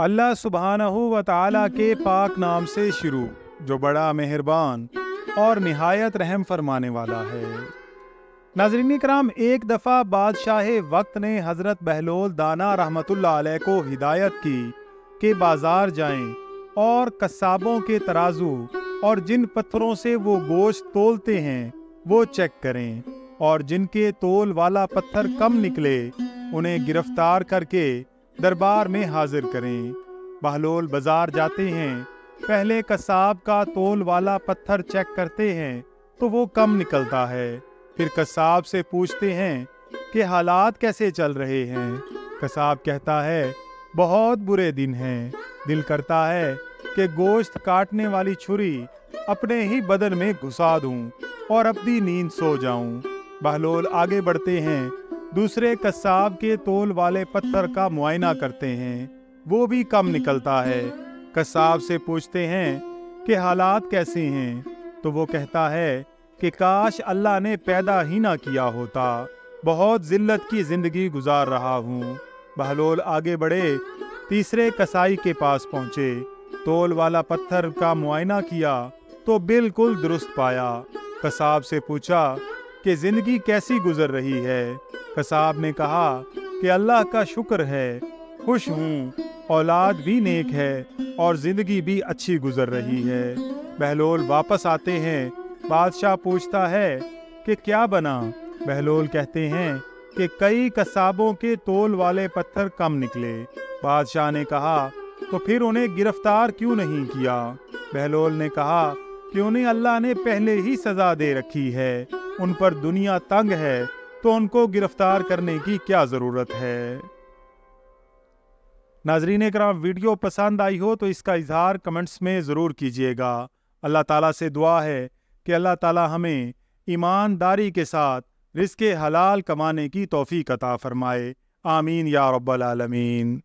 اللہ سبحانہ و تعالیٰ کے پاک نام سے شروع جو بڑا مہربان اور نہایت رحم فرمانے والا ہے۔ ناظرین کرام، ایک دفعہ بادشاہ وقت نے حضرت بہلول دانا رحمۃ اللہ علیہ کو ہدایت کی کہ بازار جائیں اور قصابوں کے ترازو اور جن پتھروں سے وہ گوشت تولتے ہیں وہ چیک کریں، اور جن کے تول والا پتھر کم نکلے انہیں گرفتار کر کے دربار میں حاضر کریں۔ بہلول بازار جاتے ہیں، پہلے قصاب کا تول والا پتھر چیک کرتے ہیں تو وہ کم نکلتا ہے، پھر قصاب سے پوچھتے ہیں کہ حالات کیسے چل رہے ہیں۔ قصاب کہتا ہے بہت برے دن ہیں، دل کرتا ہے کہ گوشت کاٹنے والی چھری اپنے ہی بدن میں گھسا دوں اور اپنی نیند سو جاؤں۔ بہلول آگے بڑھتے ہیں، دوسرے قصاب کے تول والے پتھر کا معائنہ کرتے ہیں، وہ بھی کم نکلتا ہے۔ قصاب سے پوچھتے ہیں کہ حالات کیسے ہیں، تو وہ کہتا ہے کہ کاش اللہ نے پیدا ہی نہ کیا ہوتا، بہت ذلت کی زندگی گزار رہا ہوں۔ بہلول آگے بڑھے، تیسرے قصائی کے پاس پہنچے، تول والا پتھر کا معائنہ کیا تو بالکل درست پایا۔ قصاب سے پوچھا کہ زندگی کیسی گزر رہی ہے؟ قصاب نے کہا کہ اللہ کا شکر ہے، خوش ہوں، اولاد بھی نیک ہے اور زندگی بھی اچھی گزر رہی ہے۔ بہلول واپس آتے ہیں، بادشاہ پوچھتا ہے کہ کیا بنا؟ بہلول کہتے ہیں کہ کئی قصابوں کے تول والے پتھر کم نکلے۔ بادشاہ نے کہا تو پھر انہیں گرفتار کیوں نہیں کیا؟ بہلول نے کہا کہ انہیں اللہ نے پہلے ہی سزا دے رکھی ہے، ان پر دنیا تنگ ہے تو ان کو گرفتار کرنے کی کیا ضرورت ہے۔ ناظرین کرام، ویڈیو پسند آئی ہو تو اس کا اظہار کمنٹس میں ضرور کیجیے گا۔ اللہ تعالیٰ سے دعا ہے کہ اللہ تعالیٰ ہمیں ایمانداری کے ساتھ رزق حلال کمانے کی توفیق عطا فرمائے۔ آمین یا رب العالمین۔